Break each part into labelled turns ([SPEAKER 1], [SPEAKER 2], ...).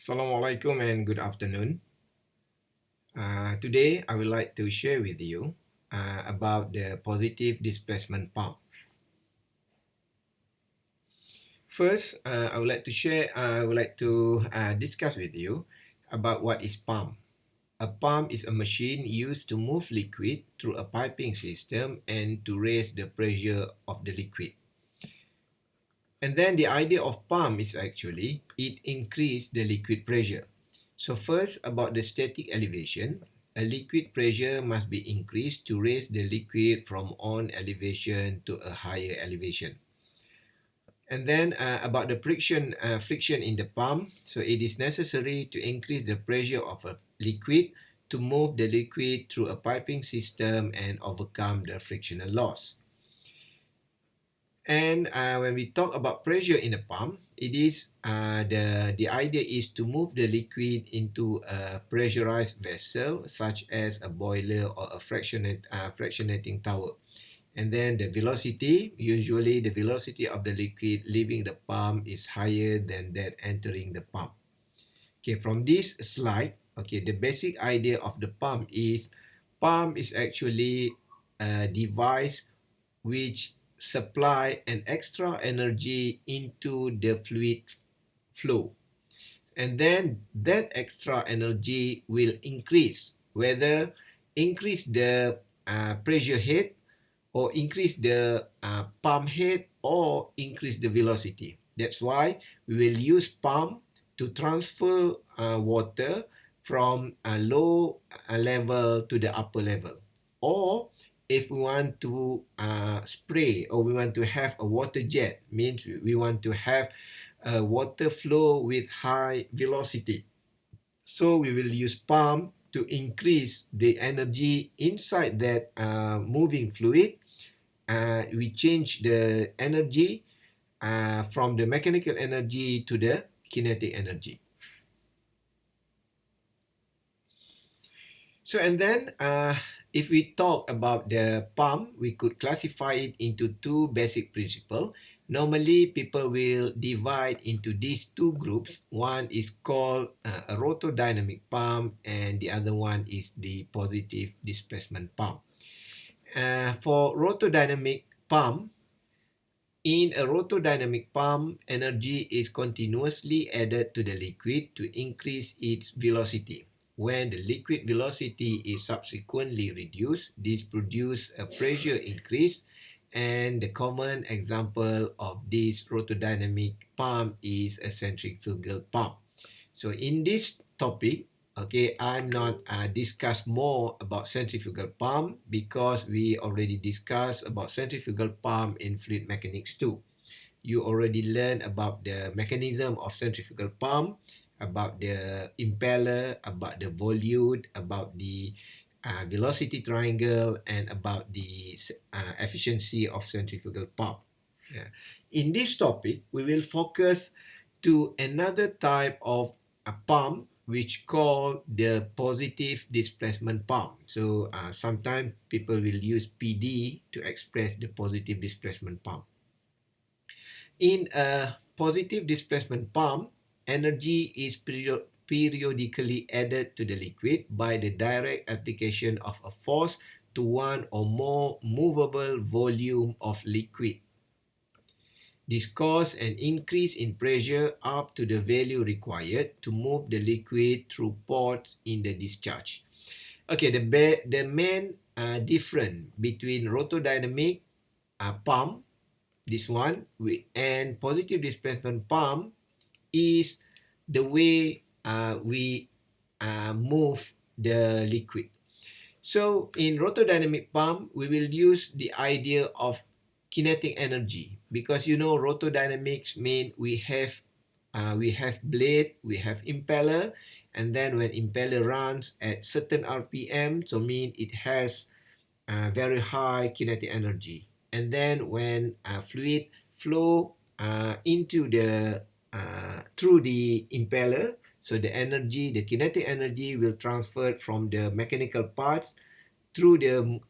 [SPEAKER 1] Assalamualaikum and good afternoon. Today, I would like to share with you about the positive displacement pump. First, I would like to discuss with you about what is pump. A pump is a machine used to move liquid through a piping system and to raise the pressure of the liquid. And then the idea of pump is actually it increases the liquid pressure. So first, about the static elevation, a liquid pressure must be increased to raise the liquid from on elevation to a higher elevation. And then about the friction in the pump, so it is necessary to increase the pressure of a liquid to move the liquid through a piping system and overcome the frictional loss. And when we talk about pressure in a pump, it is the idea is to move the liquid into a pressurized vessel, such as a boiler or a fractionating tower. And then the velocity, usually the velocity of the liquid leaving the pump is higher than that entering the pump. Okay, from this slide, okay, the basic idea of the pump is actually a device which supply an extra energy into the fluid flow. And then that extra energy will increase, whether increase the pressure head or increase the pump head or increase the velocity. That's why we will use pump to transfer water from a low level to the upper level. Or if we want to spray or we want to have a water jet, means we want to have a water flow with high velocity. So we will use pump to increase the energy inside that moving fluid. We change the energy from the mechanical energy to the kinetic energy. So and then if we talk about the pump, we could classify it into two basic principles. Normally, people will divide into these two groups. One is called a rotodynamic pump, and the other one is the positive displacement pump. For rotodynamic pump, in a rotodynamic pump, energy is continuously added to the liquid to increase its velocity. When the liquid velocity is subsequently reduced, this produces a pressure increase, and the common example of this rotodynamic pump is a centrifugal pump. So in this topic, okay, I'm not discuss more about centrifugal pump because we already discussed about centrifugal pump in fluid mechanics too. You already learned about the mechanism of centrifugal pump, about the impeller, about the volute, about the velocity triangle, and about the efficiency of centrifugal pump. Yeah. In this topic, we will focus to another type of a pump which called the positive displacement pump. So sometimes people will use PD to express the positive displacement pump. In a positive displacement pump, energy is periodically added to the liquid by the direct application of a force to one or more movable volume of liquid. This causes an increase in pressure up to the value required to move the liquid through ports in the discharge. Okay, the main difference between rotodynamic pump, this one, and positive displacement pump is the way we move the liquid. So in rotodynamic pump, we will use the idea of kinetic energy because you know rotodynamics mean we have blade, we have impeller, and then when impeller runs at certain RPM, so mean it has very high kinetic energy. And then when fluid flow into the through the impeller, so the energy, the kinetic energy will transfer from the mechanical parts through the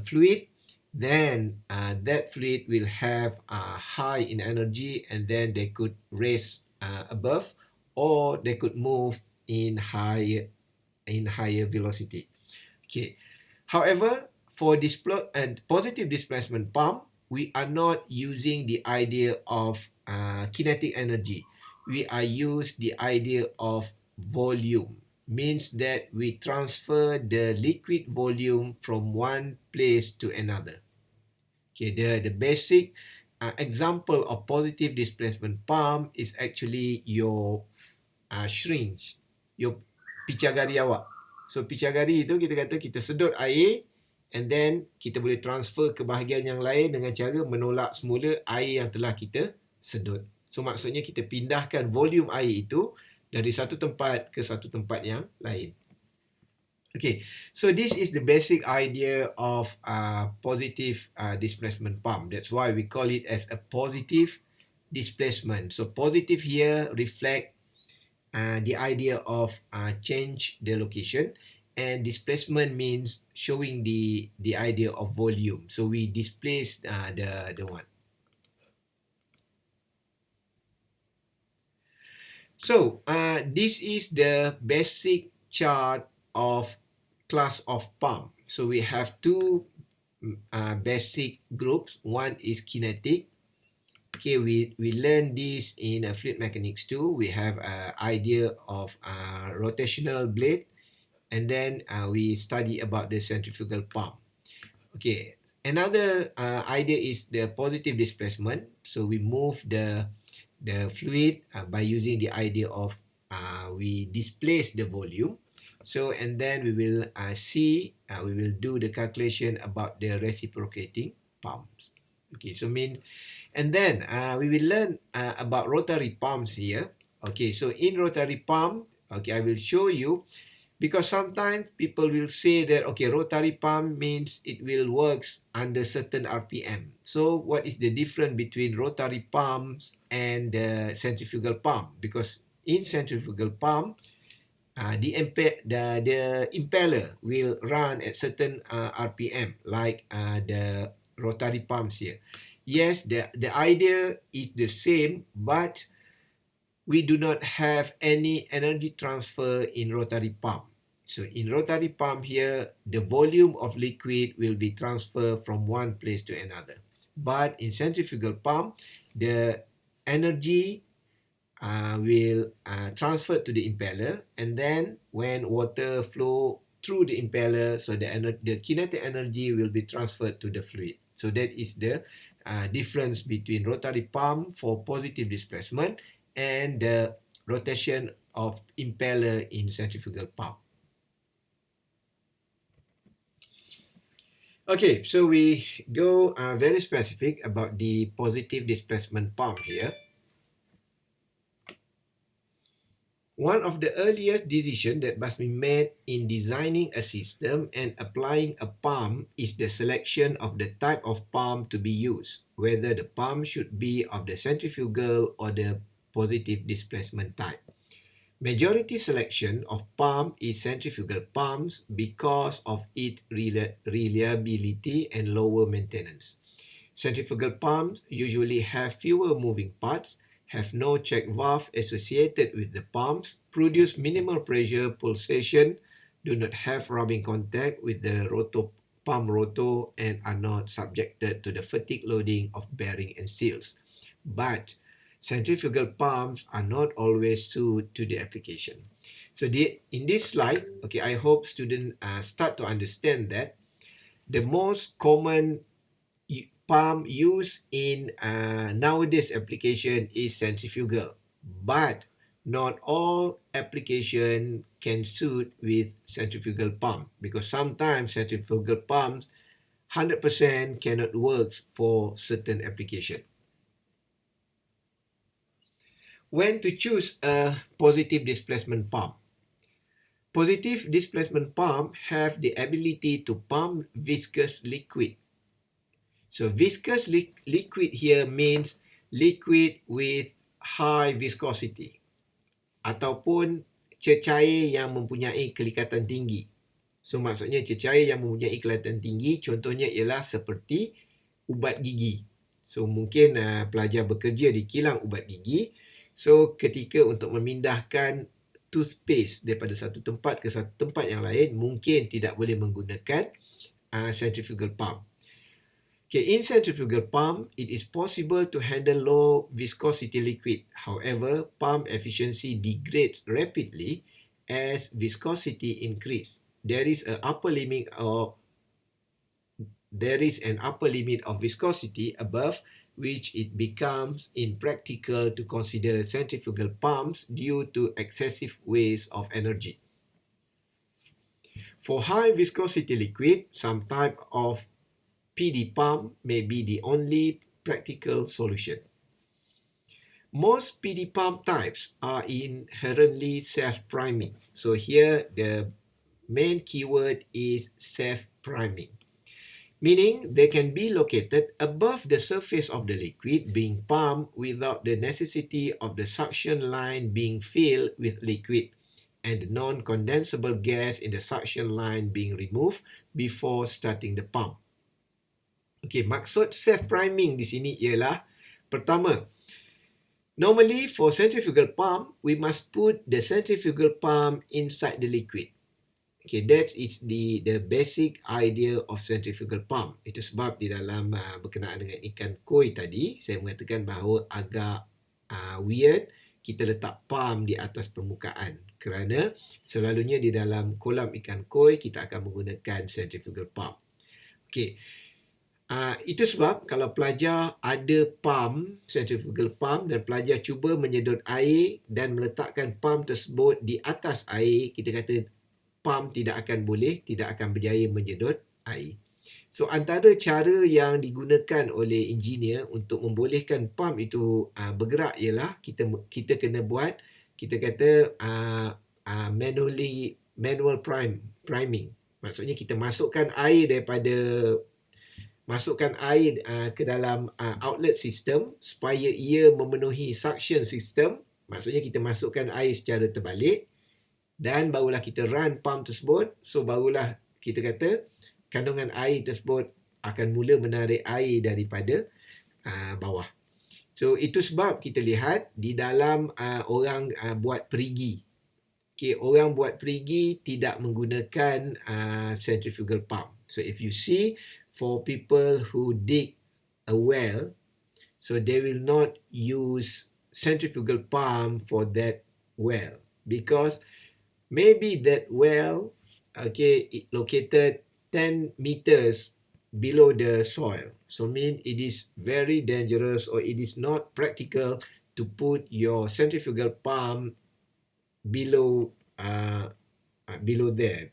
[SPEAKER 1] fluid. Then that fluid will have high in energy, and then they could raise above, or they could move in higher velocity. Okay. However, for positive displacement pump, we are not using the idea of kinetic energy. We are use the idea of volume. Means that we transfer the liquid volume from one place to another. Okay, the basic example of positive displacement pump is actually your syringe, your picagari awak. So picagari itu kita kata kita sedut air and then kita boleh transfer ke bahagian yang lain dengan cara menolak semula air yang telah kita sedut. So maksudnya kita pindahkan volume air itu dari satu tempat ke satu tempat yang lain. Okay, so this is the basic idea of positive displacement pump. That's why we call it as a positive displacement. So positive here reflect the idea of change the location, and displacement means showing the idea of volume. So we displace the one. So this is the basic chart of class of pump. So we have two basic groups. One is kinetic. Okay, we learned this in fluid mechanics too. We have an idea of rotational blade, and then we study about the centrifugal pump. Okay, another idea is the positive displacement. So we move the fluid by using the idea of we displace the volume. So and then we will we will do the calculation about the reciprocating pumps. Okay, so and then we will learn about rotary pumps here. Okay, so in rotary pump, okay, I will show you, because sometimes people will say that, okay, rotary pump means it will works under certain RPM. So what is the difference between rotary pumps and the centrifugal pump? Because in centrifugal pump, the impeller will run at certain RPM, like the rotary pumps here. Yes, the idea is the same, but we do not have any energy transfer in rotary pump. So in rotary pump here, the volume of liquid will be transferred from one place to another. But in centrifugal pump, the energy will transfer to the impeller, and then when water flow through the impeller, so the kinetic energy will be transferred to the fluid. So that is the difference between rotary pump for positive displacement and the rotation of impeller in centrifugal pump. Okay, so we go very specific about the positive displacement pump here. One of the earliest decisions that must be made in designing a system and applying a pump is the selection of the type of pump to be used, whether the pump should be of the centrifugal or the positive displacement type. Majority selection of pump is centrifugal pumps because of its reliability and lower maintenance. Centrifugal pumps usually have fewer moving parts, have no check valve associated with the pumps, produce minimal pressure pulsation, do not have rubbing contact with the pump rotor, and are not subjected to the fatigue loading of bearing and seals. But centrifugal pumps are not always suited to the application. So in this slide, okay, I hope students start to understand that the most common pump used in nowadays application is centrifugal, but not all application can suit with centrifugal pump, because sometimes centrifugal pumps 100% cannot work for certain application. When to choose a positive displacement pump? Positive displacement pump have the ability to pump viscous liquid. So viscous liquid here means liquid with high viscosity ataupun cecair yang mempunyai kelikatan tinggi. So maksudnya cecair yang mempunyai kelikatan tinggi, contohnya ialah seperti ubat gigi. So mungkin pelajar bekerja di kilang ubat gigi. So ketika untuk memindahkan toothpaste daripada satu tempat ke satu tempat yang lain, mungkin tidak boleh menggunakan centrifugal pump. Okay, in centrifugal pump, it is possible to handle low viscosity liquid. However, pump efficiency degrades rapidly as viscosity increase. There is an upper limit of viscosity above which it becomes impractical to consider centrifugal pumps due to excessive waste of energy. For high viscosity liquid, some type of PD pump may be the only practical solution. Most PD pump types are inherently self-priming. So here the main keyword is self-priming, meaning they can be located above the surface of the liquid being pumped without the necessity of the suction line being filled with liquid and the non-condensable gas in the suction line being removed before starting the pump. Okey, maksud self-priming di sini ialah, pertama, normally for centrifugal pump, we must put the centrifugal pump inside the liquid. Okay, that is the basic idea of centrifugal pump. Itu sebab di dalam berkenaan dengan ikan koi tadi, saya mengatakan bahawa agak weird kita letak pump di atas permukaan. Kerana selalunya di dalam kolam ikan koi, kita akan menggunakan centrifugal pump. Okay, itu sebab kalau pelajar ada pump, centrifugal pump, dan pelajar cuba menyedot air dan meletakkan pump tersebut di atas air, kita kata pump tidak akan berjaya menyedot air. So antara cara yang digunakan oleh engineer untuk membolehkan pump itu bergerak ialah kita kena buat, kita kata manual priming. Maksudnya kita masukkan air ke dalam outlet system supaya ia memenuhi suction system. Maksudnya kita masukkan air secara terbalik dan barulah kita run pump tersebut. So barulah kita kata kandungan air tersebut akan mula menarik air daripada bawah. So itu sebab kita lihat di dalam orang buat perigi. Okay, orang buat perigi tidak menggunakan centrifugal pump. So if you see, for people who dig a well, so they will not use centrifugal pump for that well because maybe that well, okay, it located 10 meters below the soil. So mean it is very dangerous or it is not practical to put your centrifugal pump below there.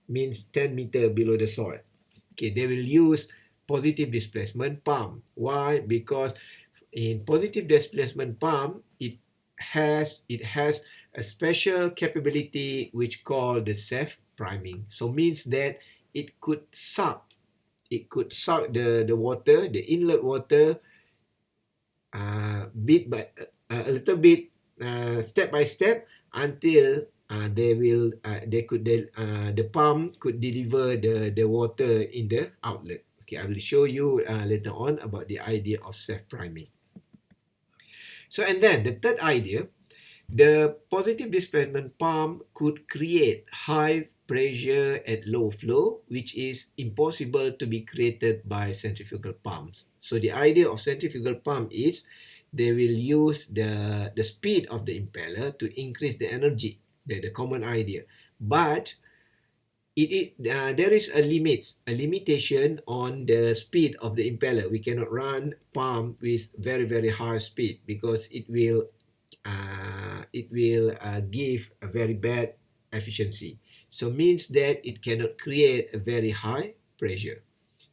[SPEAKER 1] Means 10 meter below the soil. Okay, they will use positive displacement pump. Why? Because in positive displacement pump, it has a special capability which called the self-priming. So means that it could suck the water, the inlet water, bit by a little bit, step by step, until the pump could deliver the water in the outlet. Okay, I will show you later on about the idea of self-priming. So and then the third idea, the positive displacement pump could create high pressure at low flow, which is impossible to be created by centrifugal pumps. So the idea of centrifugal pump is they will use the speed of the impeller to increase the energy, the common idea. But there is a limitation on the speed of the impeller. We cannot run pump with very, very high speed because it will give a very bad efficiency. So means that it cannot create a very high pressure.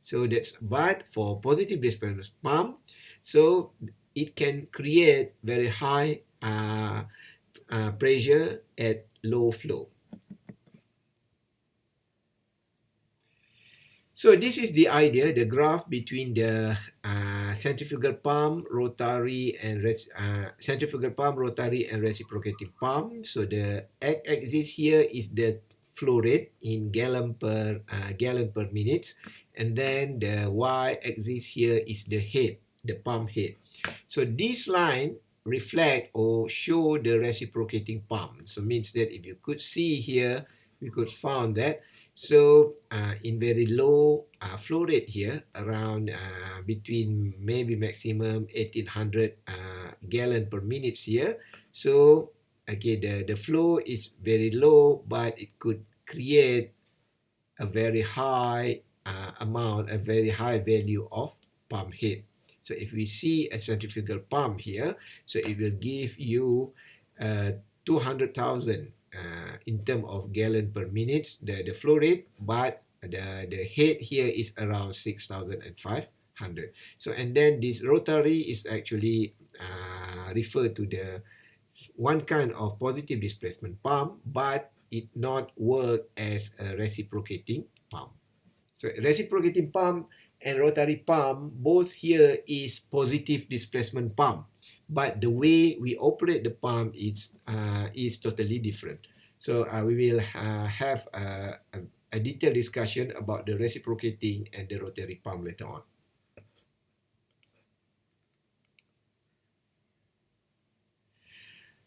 [SPEAKER 1] So but for positive displacement pump, so it can create very high pressure at low flow. So this is the idea, the graph between the centrifugal pump, rotary and reciprocating pump. So the x-axis here is the flow rate in gallon per minute, and then the y-axis here is the head, the pump head. So this line reflect or show the reciprocating pump. So means that if you could see here, we could found that. So in very low flow rate here, around between maybe maximum 1800 gallon per minute here. So okay, the flow is very low, but it could create a very high amount, a very high value of pump head. So if we see a centrifugal pump here, so it will give you 200,000 in terms of gallon per minute, the flow rate, but the head here is around 6,500. So and then this rotary is actually referred to the one kind of positive displacement pump, but it not work as a reciprocating pump. So reciprocating pump and rotary pump, both here is positive displacement pump, but the way we operate the pump is totally different. So we will have a detailed discussion about the reciprocating and the rotary pump later on.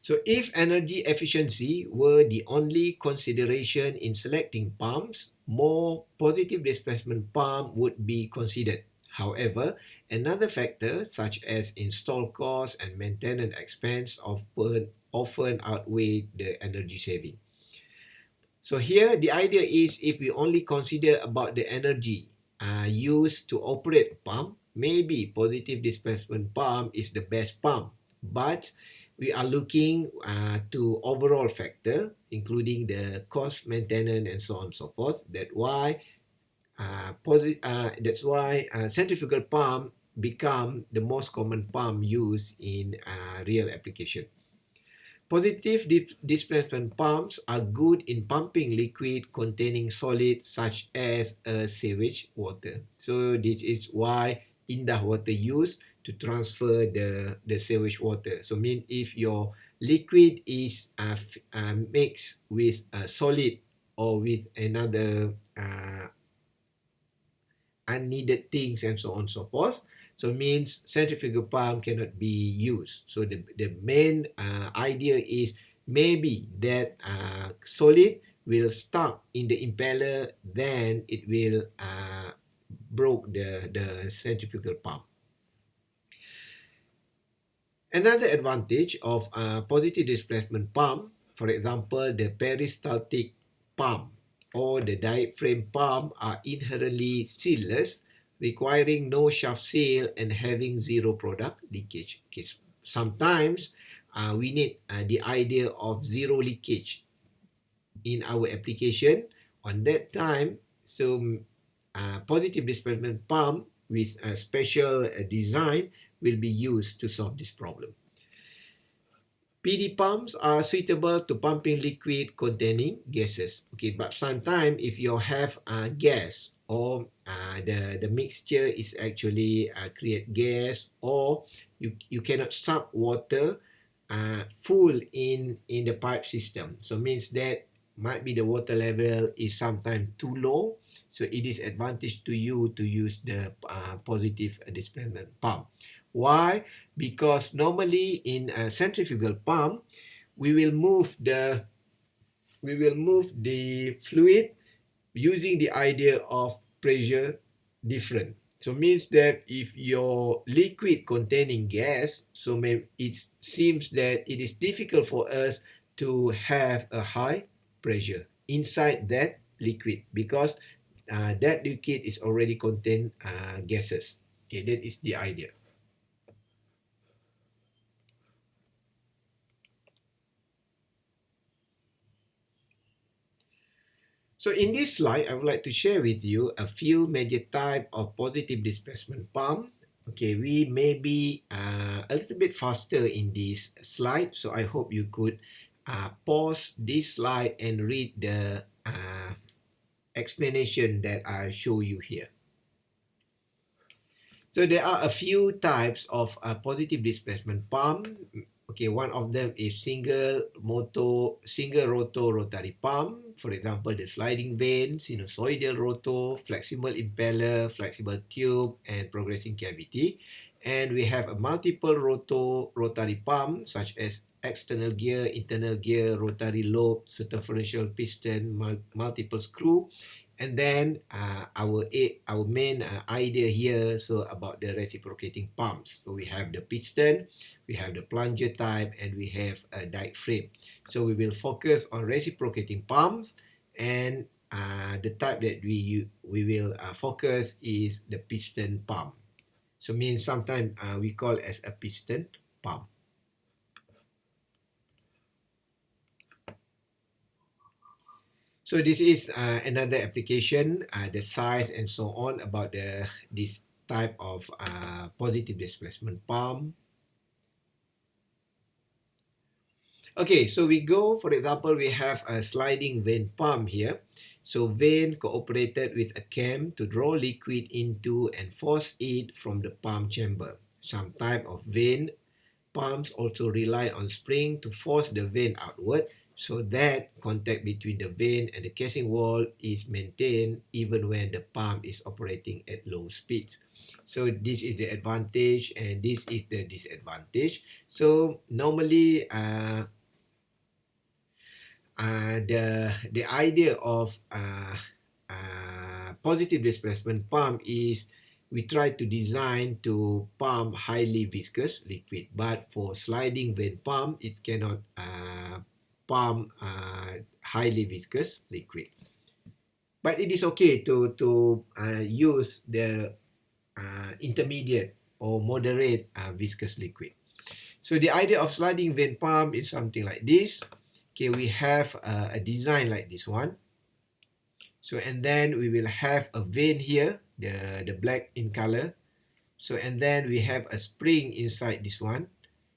[SPEAKER 1] So if energy efficiency were the only consideration in selecting pumps, more positive displacement pump would be considered. However, another factor such as install cost and maintenance expense often outweigh the energy saving. So here the idea is if we only consider about the energy used to operate a pump, maybe positive displacement pump is the best pump. But we are looking to overall factor, including the cost, maintenance, and so on and so forth. That's why centrifugal pump become the most common pump used in real application. Positive displacement pumps are good in pumping liquid containing solid such as sewage water. So this is why indah water used to transfer the sewage water. So mean if your liquid is mixed with a solid or with another unneeded things and so on and so forth. So means centrifugal pump cannot be used. So the main idea is maybe that solid will stuck in the impeller, then it will broke the centrifugal pump. Another advantage of positive displacement pump, for example, the peristaltic pump or the diaphragm pump are inherently sealless, requiring no shaft seal and having zero product leakage. Okay, sometimes we need the idea of zero leakage in our application. On that time, so positive displacement pump with a special design will be used to solve this problem. PD pumps are suitable to pumping liquid containing gases. Okay, but sometimes if you have gas or the mixture is actually create gas, or you cannot suck water full in the pipe system. So means that might be the water level is sometimes too low. So it is advantage to you to use the positive displacement pump. Why? Because normally in a centrifugal pump, we will move the fluid using the idea of pressure different. So means that if your liquid containing gas, so it seems that it is difficult for us to have a high pressure inside that liquid because that liquid is already contain gases. Okay, that is the idea. So in this slide, I would like to share with you a few major types of positive displacement pump. Okay, we may be a little bit faster in this slide, so I hope you could pause this slide and read the explanation that I show you here. So there are a few types of positive displacement pump. Okay, one of them is single rotor rotary pump. For example, the sliding vane, sinusoidal rotor, flexible impeller, flexible tube, and progressing cavity. And we have a multiple rotary pump such as external gear, internal gear, rotary lobe, circumferential piston, multiple screw. And then our main idea here, so about the reciprocating pumps. So we have the piston, we have the plunger type, and we have a diaphragm. So we will focus on reciprocating pumps, and the type that we will focus is the piston pump. So means sometimes we call as a piston pump. So this is another application, the size and so on about this type of positive displacement pump. Okay, so we go, for example, we have a sliding vane pump here. So vane cooperated with a cam to draw liquid into and force it from the pump chamber. Some type of vane pumps also rely on spring to force the vane outward, so that contact between the vane and the casing wall is maintained even when the pump is operating at low speeds. So this is the advantage and this is the disadvantage. So normally the idea of positive displacement pump is we try to design to pump highly viscous liquid, but for sliding vane pump it cannot pump highly viscous liquid. But it is okay to use the intermediate or moderate viscous liquid. So the idea of sliding vane pump is something like this. Okay, we have a design like this one. So and then we will have a vane here, the black in color. So and then we have a spring inside this one.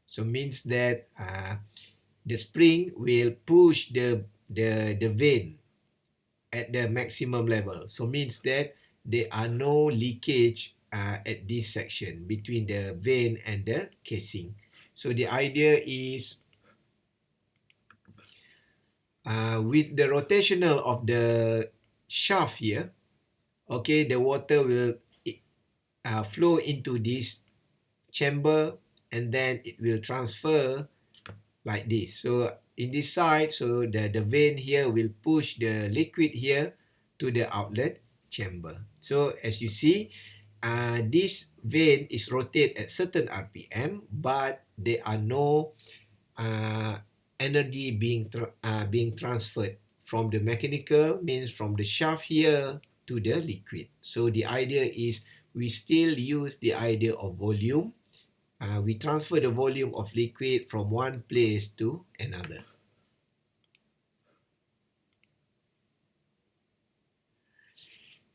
[SPEAKER 1] So means that the spring will push the vane at the maximum level. So means that there are no leakage at this section between the vane and the casing. So the idea is with the rotational of the shaft here, okay, the water will flow into this chamber and then it will transfer like this. So in this side, so the vane here will push the liquid here to the outlet chamber. So as you see, this vane is rotate at certain RPM, but there are no energy being transferred from the mechanical, means from the shaft here to the liquid. So the idea is we still use the idea of volume. We transfer the volume of liquid from one place to another.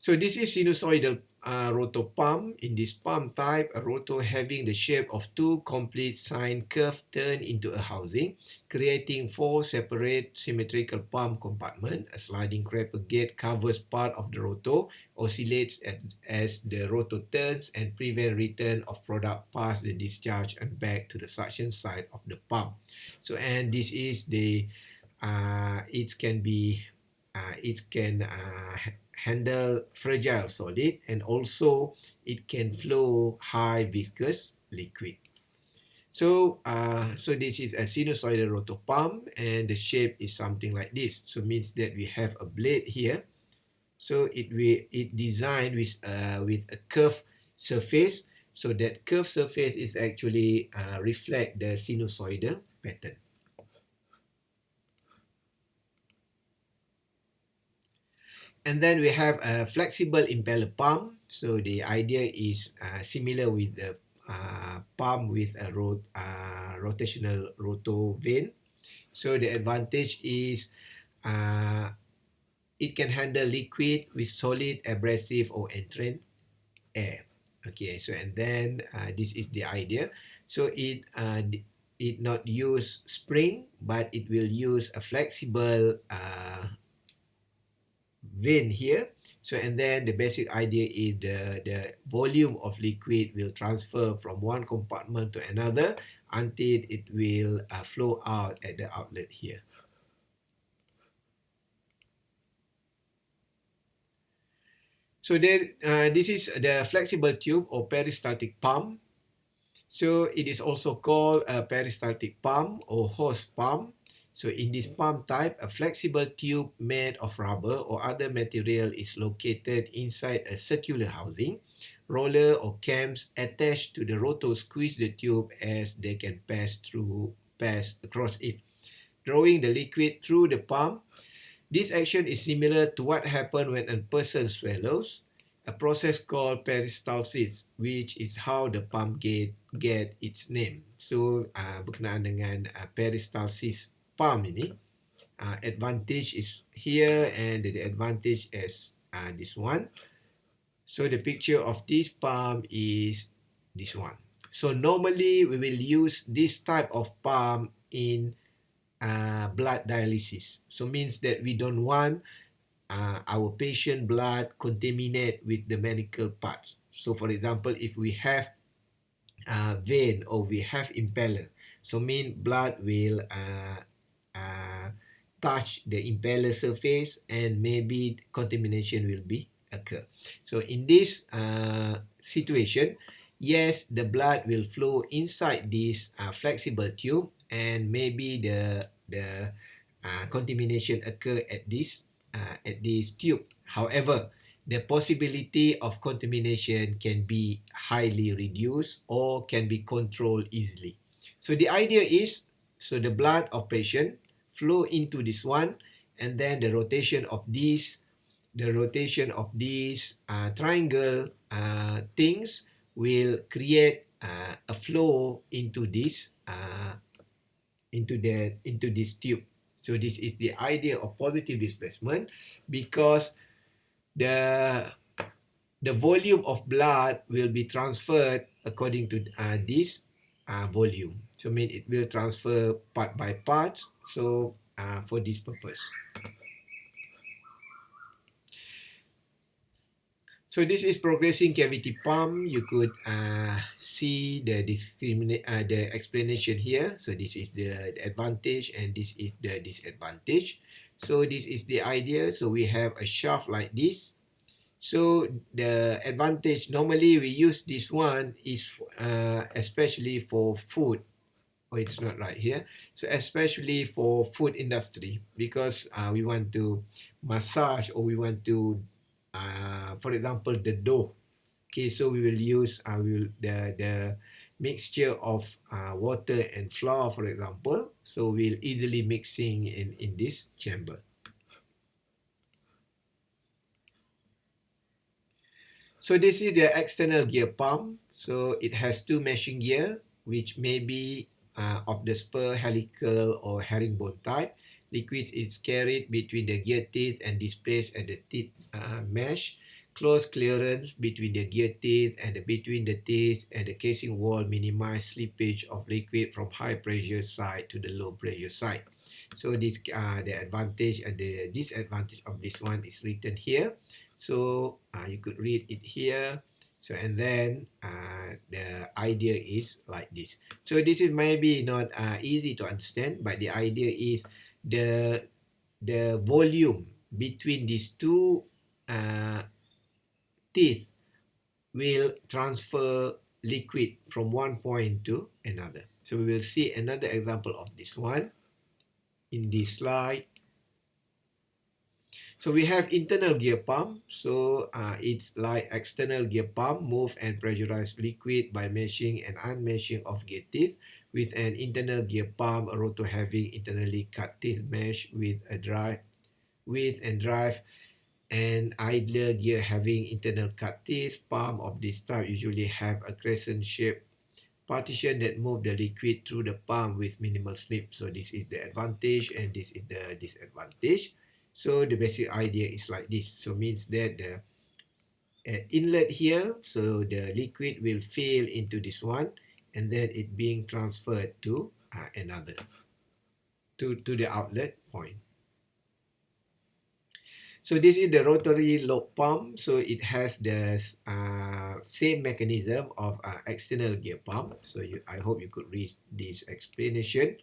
[SPEAKER 1] So this is sinusoidal rotor pump. In this pump type, a rotor having the shape of two complete sine curve turned into a housing, creating four separate symmetrical pump compartments. A sliding grabber gate covers part of the rotor, oscillates as the rotor turns, and prevent return of product past the discharge and back to the suction side of the pump. So and this is the it can handle fragile solid, and also it can flow high viscous liquid. So this is a sinusoidal rotor pump, and the shape is something like this. So means that we have a blade here. So it designed with a curved surface. So that curved surface is actually reflect the sinusoidal pattern. And then we have a flexible impeller pump. So the idea is similar with the pump with a rotational rotor vane. So the advantage is it can handle liquid with solid, abrasive, or entrant air. Okay, so and then this is the idea. So it not use spring, but it will use a flexible vane here. So and then the basic idea is the volume of liquid will transfer from one compartment to another until it will flow out at the outlet here. So then this is the flexible tube or peristaltic pump. So it is also called a peristaltic pump or hose pump. So in this pump type, a flexible tube made of rubber or other material is located inside a circular housing. Roller or cams attached to the rotor squeeze the tube as they can pass across it, drawing the liquid through the pump. This action is similar to what happens when a person swallows, a process called peristalsis, which is how the pump get its name. So, berkenaan dengan peristalsis pump ini, advantage is here and the advantage is this one. So, the picture of this pump is this one. So, normally we will use this type of pump in blood dialysis. So, means that we don't want our patient blood contaminate with the medical parts. So for example, if we have vein or we have impeller, so mean blood will uh, touch the impeller surface and maybe contamination will be occur. So in this situation, yes, the blood will flow inside this flexible tube and maybe the contamination occur at this tube. However, the possibility of contamination can be highly reduced or can be controlled easily. So the idea is, so the blood of patient flow into this one, and then the rotation of these triangle things will create a flow into this tube. So this is the idea of positive displacement, because the volume of blood will be transferred according to this volume. So mean it will transfer part by part. So for this purpose. So this is progressing cavity pump. You could see the explanation here. So this is the advantage and this is the disadvantage. So this is the idea. So we have a shaft like this. So the advantage, normally we use this one is especially for food. Oh, it's not right here. So especially for food industry, because we want to massage or we want to, for example, the dough. Okay, so we will use the mixture of water and flour, for example. So we'll easily mixing in this chamber. So this is the external gear pump. So it has two meshing gear, which may be of the spur, helical, or herringbone type. Liquid is carried between the gear teeth and displaced at the teeth mesh. Close clearance between the gear teeth and between the teeth and the casing wall minimize slippage of liquid from high pressure side to the low pressure side. So this the advantage and the disadvantage of this one is written here. So you could read it here. So and then the idea is like this. So this is maybe not easy to understand, but the idea is the volume between these two teeth will transfer liquid from one point to another. So we will see another example of this one in this slide. So we have internal gear pump. So it's like external gear pump, move and pressurize liquid by meshing and unmeshing of gear teeth. With an internal gear pump, a rotor having internally cut teeth mesh with a drive and idler gear having internal cut teeth. Pump of this type usually have a crescent shape partition that move the liquid through the pump with minimal slip. So this is the advantage and this is the disadvantage. So the basic idea is like this. So means that the inlet here, so the liquid will fill into this one and then it being transferred to another, to the outlet point. So this is the rotary lobe pump. So it has the same mechanism of external gear pump. So I hope you could read this explanation.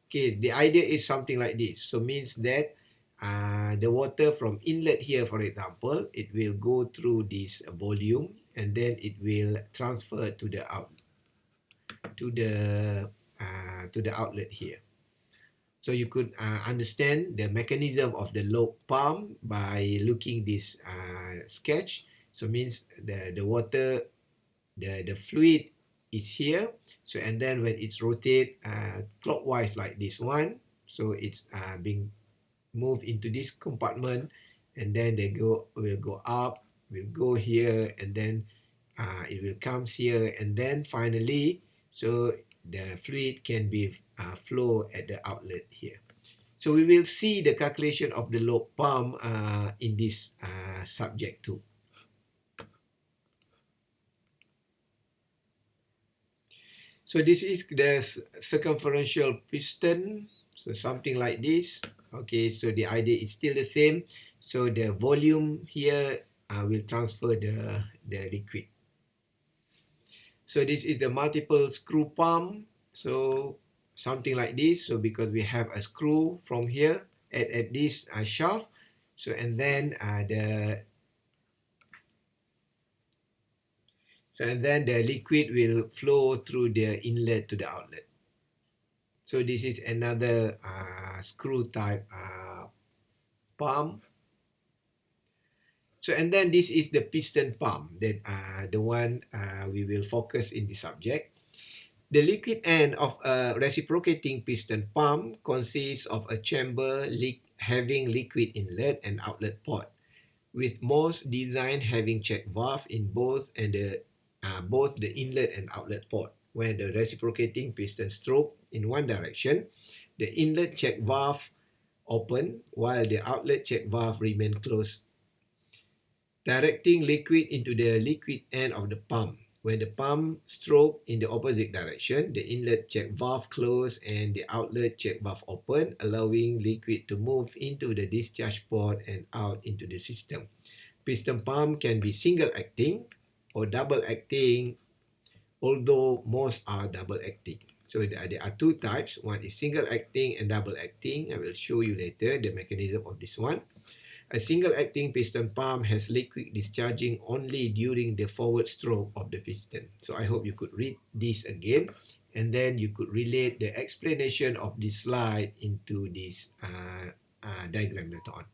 [SPEAKER 1] Okay, the idea is something like this. So means that the water from inlet here, for example, it will go through this volume and then it will transfer to the to the outlet here. So you could understand the mechanism of the lobe pump by looking this sketch. So means the water, the fluid is here. So and then when it's rotate clockwise like this one, so it's being moved into this compartment, and then will go up, will go here, and then it will comes here, and then finally, so the fluid can be flow at the outlet here. So we will see the calculation of the lobe pump in this subject too. So this is the circumferential piston, so something like this. Okay, so the idea is still the same. So the volume here will transfer the liquid. So this is the multiple screw pump. So something like this. So because we have a screw from here at this shaft. So and then the liquid will flow through the inlet to the outlet. So this is another screw type pump. So and then this is the piston pump, that the one we will focus in the subject. The liquid end of a reciprocating piston pump consists of a chamber having liquid inlet and outlet port, with most design having check valve in both the inlet and outlet port. When the reciprocating piston stroke in one direction, the inlet check valve open while the outlet check valve remain closed, directing liquid into the liquid end of the pump. When the pump stroke in the opposite direction, the inlet check valve close and the outlet check valve open, allowing liquid to move into the discharge port and out into the system. Piston pump can be single acting or double acting, although most are double acting. So there are two types. One is single acting and double acting. I will show you later the mechanism of this one. A single-acting piston pump has liquid discharging only during the forward stroke of the piston. So I hope you could read this again, and then you could relate the explanation of this slide into this diagram later on.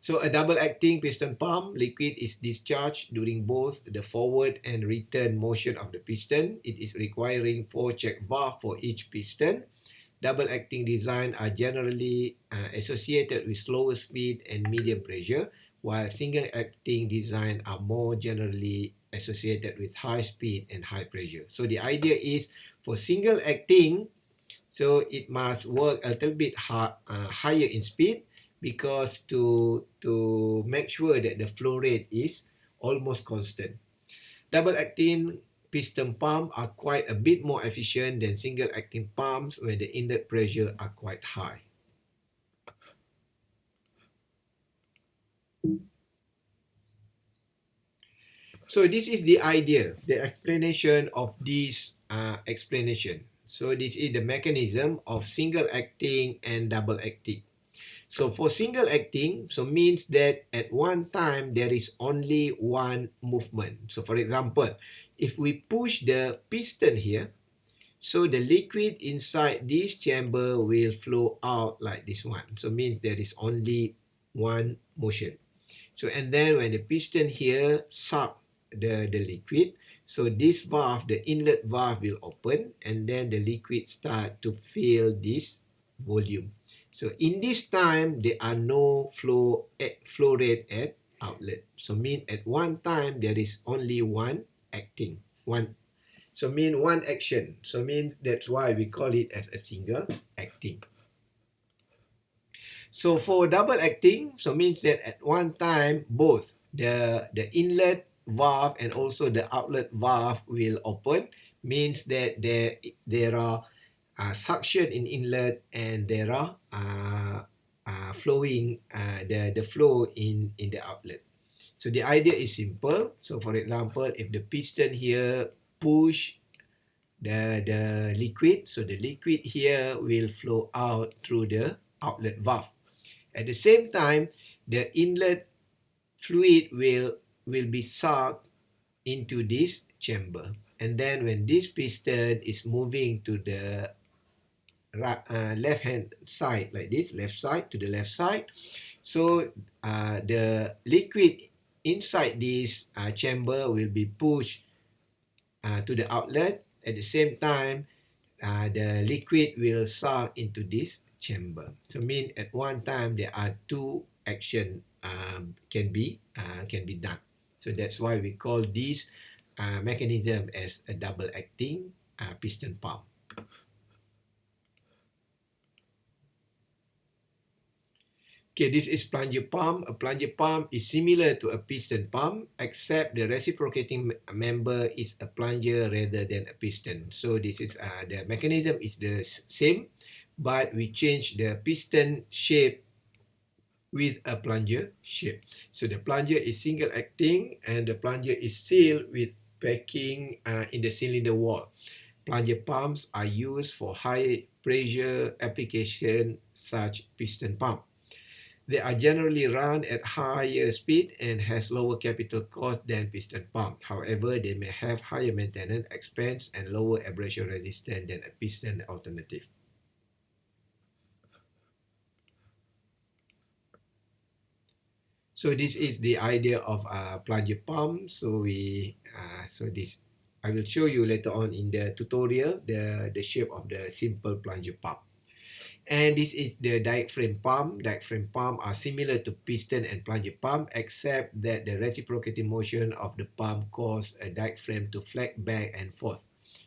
[SPEAKER 1] So a double-acting piston pump, liquid is discharged during both the forward and return motion of the piston. It is requiring 4 check valves for each piston. Double-acting design are generally associated with slower speed and medium pressure, while single-acting design are more generally associated with high speed and high pressure. So the idea is for single-acting, so it must work a little bit higher in speed, because to make sure that the flow rate is almost constant. Double-acting piston pumps are quite a bit more efficient than single-acting pumps where the inlet pressure are quite high. So this is the idea, the explanation of this explanation. So this is the mechanism of single-acting and double-acting. So for single-acting, so means that at one time there is only one movement. So for example, if we push the piston here, so the liquid inside this chamber will flow out like this one. So means there is only one motion. So and then when the piston here suck the liquid, so this valve, the inlet valve will open, and then the liquid start to fill this volume. So in this time, there are no flow rate at outlet. So mean at one time there is only one acting, so mean one action. So means that's why we call it as a single acting. So for double acting, so means that at one time both the inlet valve and also the outlet valve will open. Means that there are suction in inlet and there are flowing the flow in the outlet. So the idea is simple. So for example, if the piston here push the liquid, so the liquid here will flow out through the outlet valve. At the same time, the inlet fluid will be sucked into this chamber, and then when this piston is moving to the left hand side like this, left side to the left side, so the liquid inside this chamber will be pushed to the outlet. At the same time, the liquid will suck into this chamber. So mean at one time there are two action can be done. So that's why we call this mechanism as a double acting piston pump. Okay, this is plunger pump. A plunger pump is similar to a piston pump, except the reciprocating member is a plunger rather than a piston. So this is the mechanism is the same, but we change the piston shape with a plunger shape. So the plunger is single acting, and the plunger is sealed with packing in the cylinder wall. Plunger pumps are used for high pressure application such piston pump. They are generally run at higher speed and has lower capital cost than piston pump. However, they may have higher maintenance expense and lower abrasion resistance than a piston alternative. So this is the idea of a plunger pump. So I will show you later on in the tutorial the shape of the simple plunger pump. And this is the diaphragm pump. Diaphragm pump are similar to piston and plunger pump, except that the reciprocating motion of the pump cause a diaphragm to flex back and forth,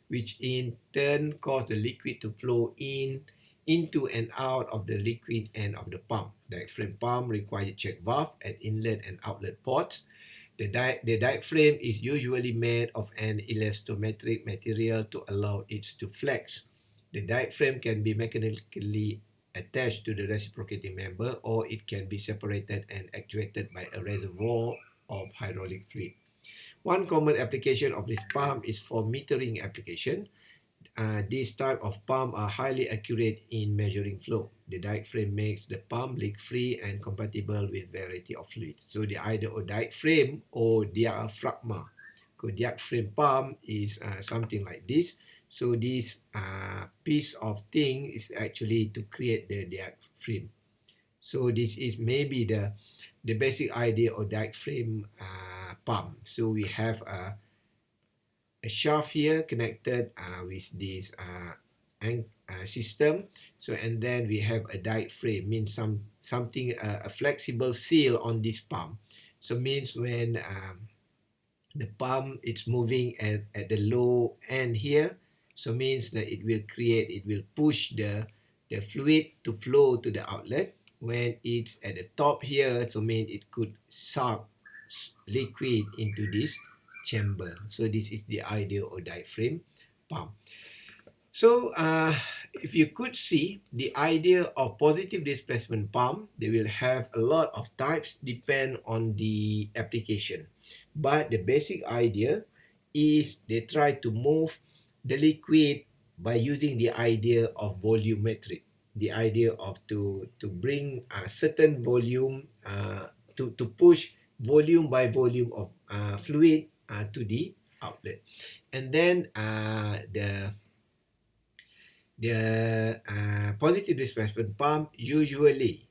[SPEAKER 1] which in turn cause the liquid to flow into and out of the liquid end of the pump. Diaphragm pump require check valve at inlet and outlet ports. The diaphragm is usually made of an elastometric material to allow it to flex. The diaphragm can be mechanically attached to the reciprocating member, or it can be separated and actuated by a reservoir of hydraulic fluid. One common application of this pump is for metering application. This type of pump are highly accurate in measuring flow. The diaphragm makes the pump leak-free and compatible with variety of fluids. So the either or diaphragm or diaphragma. So diaphragm pump is something like this. So this piece of thing is actually to create the diaphragm. So this is maybe the basic idea of diaphragm pump. So we have a shaft here connected with this system. So and then we have a diaphragm, means something a flexible seal on this pump. So means when the pump is moving at the low end here, so means that it will push the fluid to flow to the outlet. When it's at the top here, so means it could suck liquid into this chamber. So this is the idea of diaphragm pump. So if you could see the idea of positive displacement pump, they will have a lot of types depend on the application. But the basic idea is they try to move the liquid by using the idea of volumetric. The idea of to bring a certain volume to push volume by volume of fluid to the outlet. And then the positive displacement pump usually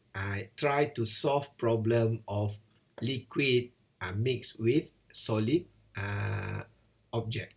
[SPEAKER 1] try to solve problem of liquid mixed with solid object.